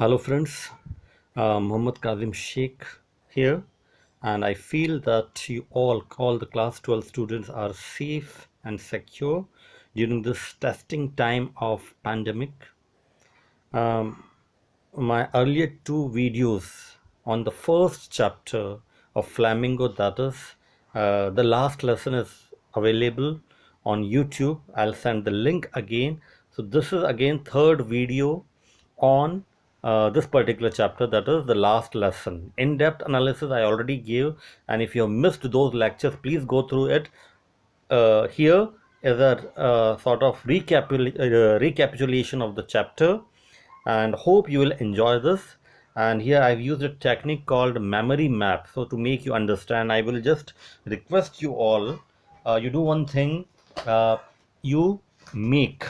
Hello friends, Muhammad Kazim Sheikh here, and I feel that you all the class 12 students are safe and secure during this testing time of pandemic. Um, my earlier two videos on the first chapter of Flamingo, that is, the last lesson is available on YouTube. I'll send the link again. So this is again third video on this particular chapter, that is the last lesson. In-depth analysis I already gave, and if you have missed those lectures, please go through it. Here is a sort of recapitulation of the chapter, and hope you will enjoy this. And here I've used a technique called memory map. So to make you understand, I will just request you all, you do one thing, you make,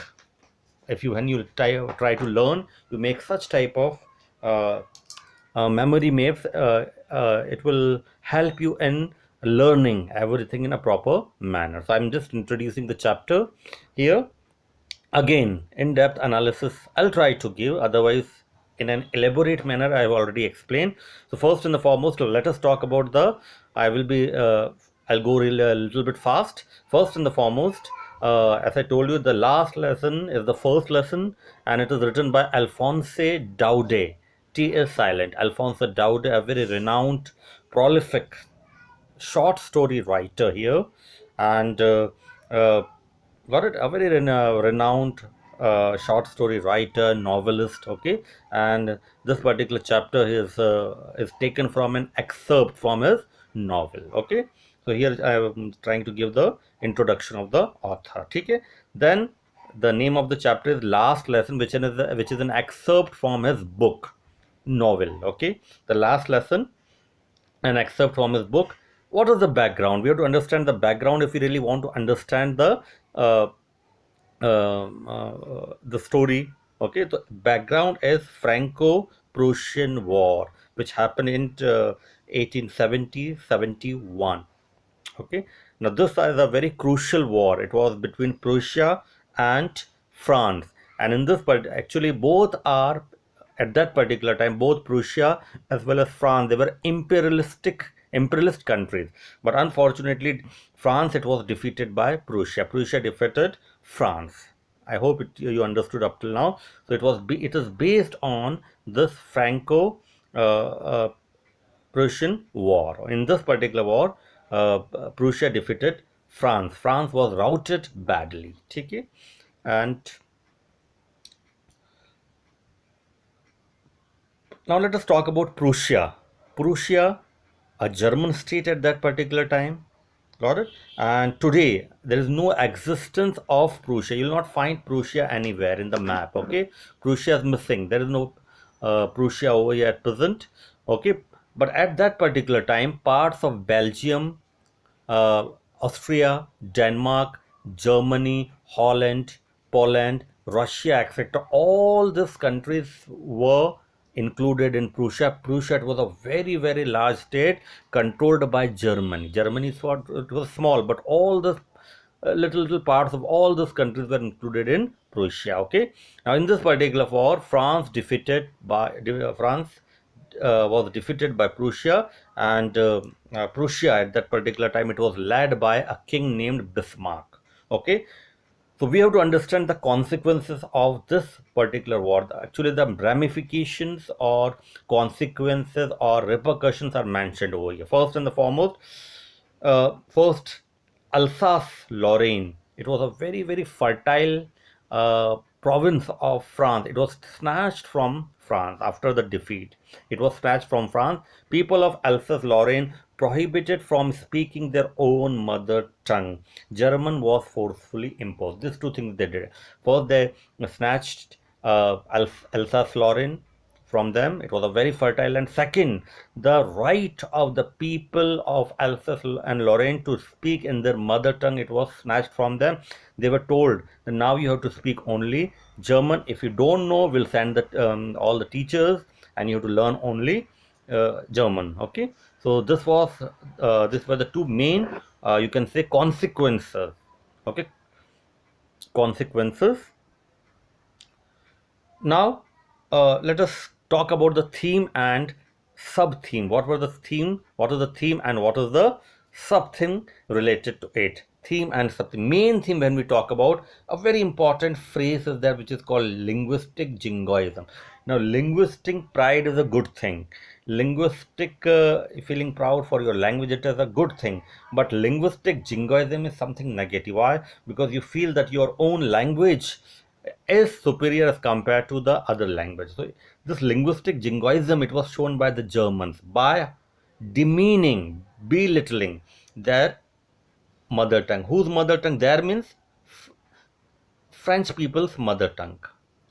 if you when you try to learn, you make such type of uh, memory maps. It will help you in learning everything in a proper manner. So I'm just introducing the chapter here. Again, in-depth analysis I'll try to give, otherwise in an elaborate manner I've already explained. So first and the foremost, let us talk about the, I'll go a little bit fast. First and the foremost, as I told you, the last lesson is the first lesson, and it is written by Alphonse Daudet. T is silent. Alphonse Daudet, a very renowned, prolific short story writer here, and got it, a very renowned short story writer, novelist. Okay, and this particular chapter is taken from an excerpt from his novel. Okay, so here I am trying to give the introduction of the author. Okay, then the name of the chapter is last lesson, which is an excerpt from his book novel. Okay, the last lesson, an excerpt from his book. What is the background? We have to understand the background if we really want to understand uh, the story. Okay, the background is Franco-Prussian War, which happened in 1870-71. Okay, now this is a very crucial war. It was between Prussia and France, and in this part, actually, both are at that particular time, both Prussia as well as France, they were imperialist countries. But unfortunately, France, it was defeated by Prussia. Prussia defeated France. I hope you understood up till now. So it is based on this Franco Prussian War. In this particular war, Prussia defeated France. France was routed badly. Okay? And now let us talk about Prussia. Prussia, a German state at that particular time. Got it? And today there is no existence of Prussia. You will not find Prussia anywhere in the map. Okay, Prussia is missing. There is no Prussia over here at present. Okay, but at that particular time, parts of Belgium, uh, Austria, Denmark, Germany, Holland, Poland, Russia, etc. All these countries were included in Prussia. Prussia, it was a very, very large state controlled by Germany. Germany it was small, but all the little parts of all those countries were included in Prussia. Okay. Now, in this particular war, France was defeated by Prussia, and Prussia at that particular time, it was led by a king named Bismarck. Okay, so we have to understand the consequences of this particular war. Actually, the ramifications or consequences or repercussions are mentioned over here. First and the foremost, first, Alsace-Lorraine. It was a very, very fertile province of France. It was snatched from France after the defeat. It was snatched from France. People of Alsace-Lorraine prohibited from speaking their own mother tongue. German was forcefully imposed. These two things they did. First, they snatched Alsace-Lorraine from them. It was a very fertile land. Second, the right of the people of Alsace and Lorraine to speak in their mother tongue, it was snatched from them. They were told that now you have to speak only German. If you don't know, we'll send all the teachers, and you have to learn only German. Okay, so this were the two main, you can say, consequences. Okay, consequences. Now, let us talk about the theme and sub-theme. What were the theme? What is the theme and what is the sub-theme related to it? Theme and sub-theme. Main theme when we talk about, a very important phrase is there which is called linguistic jingoism. Now, linguistic pride is a good thing. Linguistic feeling proud for your language, it is a good thing. But linguistic jingoism is something negative. Why? Because you feel that your own language is superior as compared to the other language. So this linguistic jingoism, it was shown by the Germans by demeaning, belittling their mother tongue. Whose mother tongue? There means French people's mother tongue.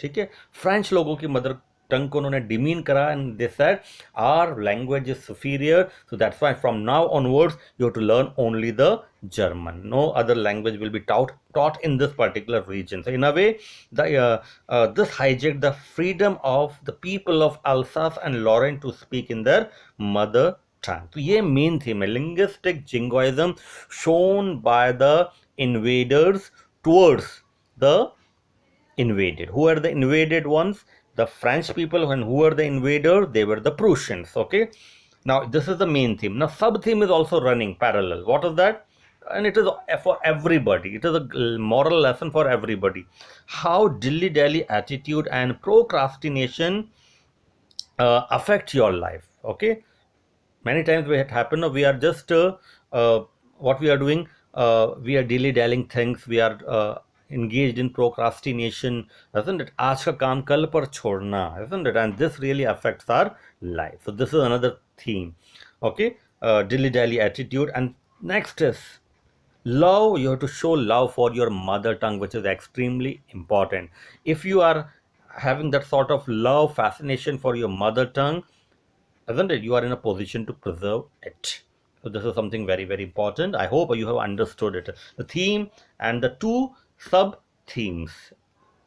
ठीक है, French लोगों की mother tongue को उन्होंने demean करा and they said our language is superior, so that's why from now onwards you have to learn only the German. No other language will be taught in this particular region. So in a way, this hijacked the freedom of the people of Alsace and Lorraine to speak in their mother tongue. तो ये main theme है, linguistic jingoism shown by the invaders towards the invaded. Who are the invaded ones? The French people. And who are the invaders? They were the Prussians. Okay. Now this is the main theme. Now sub theme is also running parallel. What is that? And it is for everybody. It is a moral lesson for everybody. How dilly-dally attitude and procrastination affect your life. Okay. Many times we happen, we are just what we are doing, we are dilly-dallying things, we are engaged in procrastination, isn't it? आज का काम कल पर छोड़ना, isn't it? And this really affects our life. So this is another theme. Okay, dilly-dally attitude. And next is love. You have to show love for your mother tongue, which is extremely important. If you are having that sort of love, fascination for your mother tongue, isn't it, you are in a position to preserve it. So this is something very, very important. I hope you have understood it, the theme and the two sub themes.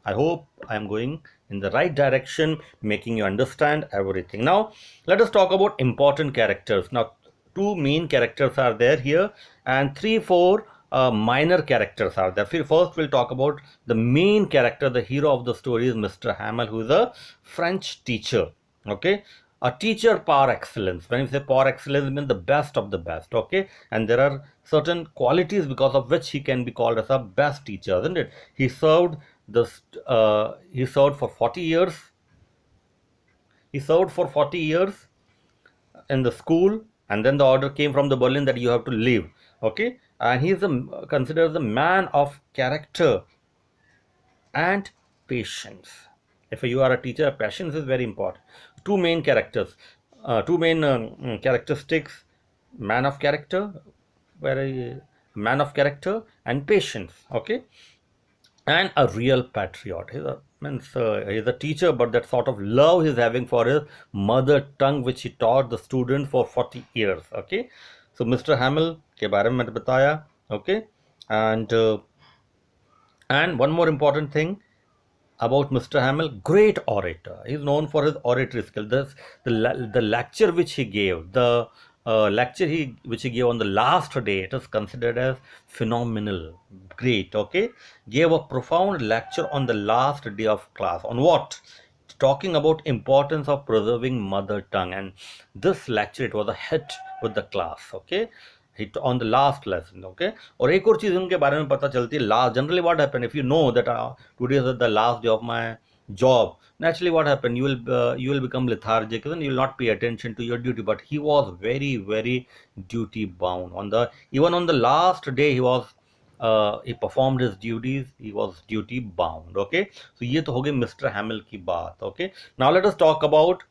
I hope I am going in the right direction, making you understand everything. Now let us talk about important characters. Now two main characters are there here and 3-4 minor characters are there. First we'll talk about the main character. The hero of the story is Mr. Hamel, who is a French teacher. Okay, a teacher par excellence. When you say par excellence, it means the best of the best. Okay, and there are certain qualities because of which he can be called as a best teacher, isn't it? He served for 40 years. He served for 40 years in the school, and then the order came from the Berlin that you have to leave. Okay, and he is considered the man of character and patience. If you are a teacher, patience is very important. Two main characters, two main characteristics: man of character, man of character, and patience. Okay, and a real patriot. He's a teacher, but that sort of love he's having for his mother tongue, which he taught the students for 40 years. Okay, so Mr. Hamel के बारे में मैंने बताया. Okay, and one more important thing about Mr. Hamel, great orator. He is known for his oratory skill. The lecture which he gave, the lecture which he gave on the last day, it is considered as phenomenal, great. Okay, gave a profound lecture on the last day of class. On what? Talking about importance of preserving mother tongue, and this lecture, it was a hit with the class. Okay, hit on the last lesson. Okay, और एक और चीज़ उनके बारे में पता चलती है. Last, generally what happened, if you know that today is the last day of my job, naturally what happened, you will become lethargic and you will not pay attention to your duty. But he was very, very duty bound. Even on the last day, he performed his duties. He was duty bound. Okay, so ये तो हो गई Mr. Hamel की बात. Okay, now let us talk about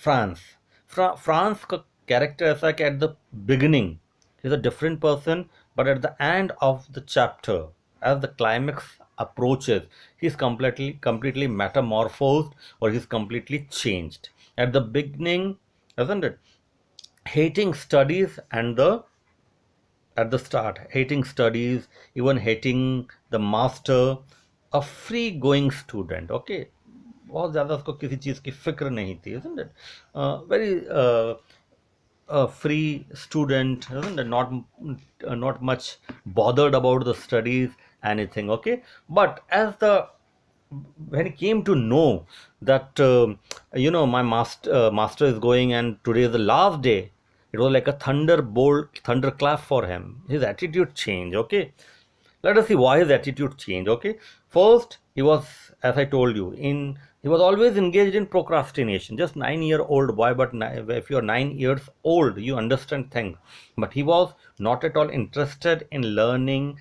France. France का character ऐसा कि at the beginning he's a different person, but at the end of the chapter, as the climax approaches, he's completely metamorphosed, or he's completely changed. At the beginning, isn't it, hating studies, and at the start hating studies, even hating the master, a free going student. Okay, बहुत ज़्यादा उसको किसी चीज़ की फिक्र नहीं थी, isn't it? Very a free student, isn't it? Not much bothered about the studies, anything. Okay, but when he came to know that my master is going and today is the last day, it was like a thunderbolt, thunderclap for him. His attitude changed. Okay, let us see why his attitude changed. Okay, first he was, as I told you, he was always engaged in procrastination. Just 9-year-old boy, but if you are 9 years old, you understand things. But he was not at all interested in learning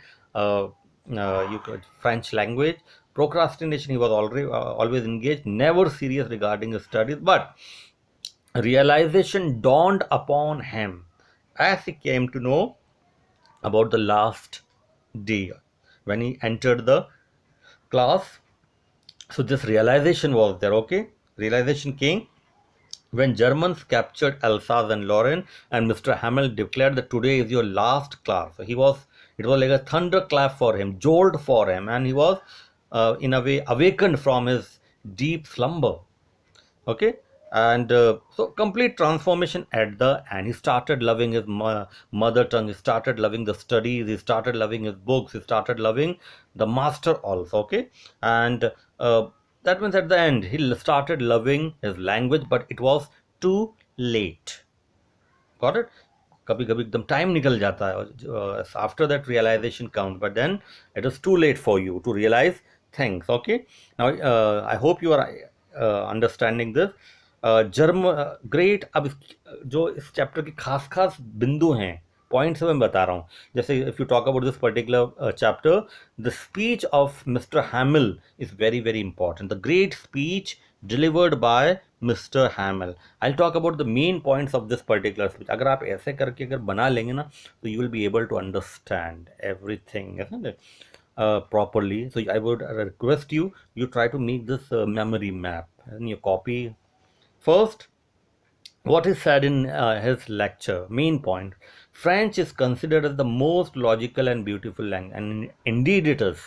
French language. Procrastination, he was already always engaged, never serious regarding his studies. But realization dawned upon him as he came to know about the last day when he entered the class. So this realization was there. Okay, realization came when Germans captured Alsace and Lorraine, and Mr. Hamel declared that today is your last class. So it was like a thunderclap for him, jolt for him, and he was in a way awakened from his deep slumber. Okay, and so complete transformation at the end. He started loving his mother tongue. He started loving the studies. He started loving his books. He started loving the master also. Okay, and that means at the end he started loving his language, but it was too late. Got it? कभी कभी एकदम time निकल जाता है after that realization comes, but then it is too late for you to realize things. Okay, now I hope you are understanding this. Great, अब जो इस chapter के खास खास बिंदु हैं, पॉइंट्स मैं बता रहा हूँ. जैसे if you talk about this particular chapter, the speech of mister हैमिल is very very important. The great speech delivered by Mr. Hamel. I'll talk about the main points of this particular speech. अगर आप ऐसे करके अगर बना लेंगे ना, तो you will be able to understand everything, isn't it? Properly. So I would request you try to make this memory map in your copy. First, what is said in his lecture, main point: French is considered as the most logical and beautiful language, and indeed it is.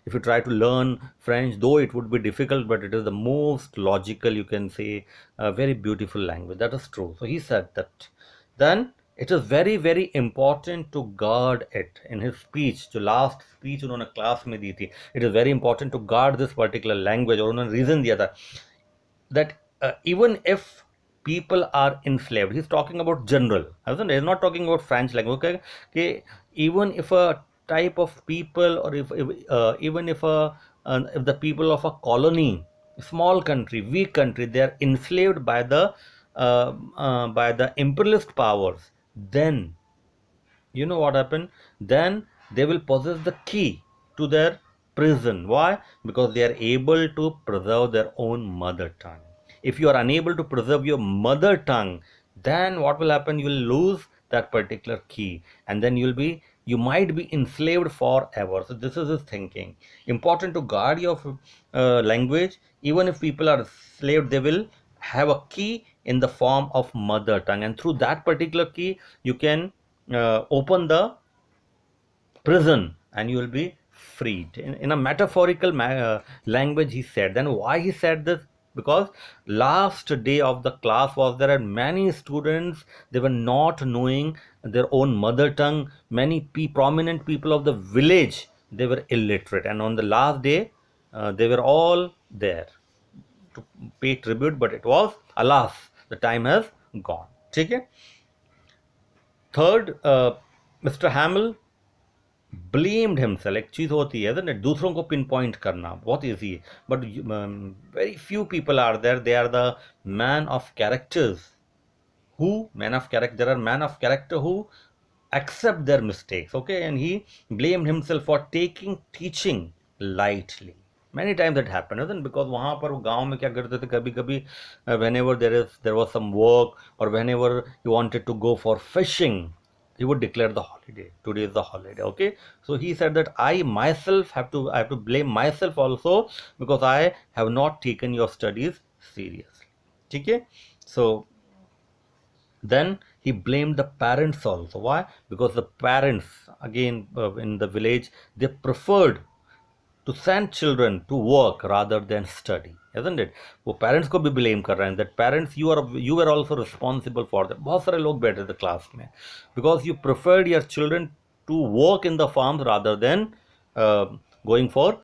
If you try to learn French, though it would be difficult, but it is the most logical, you can say, very beautiful language. That is true. So he said that. Then it is very very important to guard it. In his speech, जो last speech उन्होंने class में दी थी, it is very important to guard this particular language. और उन्होंने reason दिया था that even if people are enslaved, he's talking about general, isn't he? He's not talking about French language. Okay, okay? Even if a type of people, or even if the people of a colony, small country, weak country, they are enslaved by the imperialist powers, then you know what happened? Then they will possess the key to their prison. Why? Because they are able to preserve their own mother tongue. If you are unable to preserve your mother tongue, then what will happen? You will lose that particular key, and then you might be enslaved forever. So this is his thinking. Important to guard your language. Even if people are enslaved, they will have a key in the form of mother tongue, and through that particular key you can open the prison and you will be freed. In a metaphorical language he said. Then why he said this? Because last day of the class was there, and many students, they were not knowing their own mother tongue. Many prominent people of the village, they were illiterate, and on the last day they were all there to pay tribute, but it was, alas, the time has gone. Okay. Third, Mr. Hamel blamed himself. एक चीज होती है ना, दूसरों को pin point करना बहुत easy है, but very few people are there, they are the man of characters who there are men of character who accept their mistakes. Okay, and he blamed himself for taking teaching lightly. Many times that happened, isn't it? Because वहाँ पर वो गांव में क्या करते थे, कभी कभी whenever there was some work, or whenever he wanted to go for fishing, he would declare the holiday. Today is the holiday. Okay, so he said that I myself have to blame myself also, because I have not taken your studies seriously. Okay, so then he blamed the parents also. Why? Because the parents, again, in the village, they preferred to send children to work rather than study, isn't it? वो parents को भी blame कर रहे हैं, that parents, you were also responsible for that. बहुत सारे लोग बैठे थे class में, because you preferred your children to work in the farms rather than going for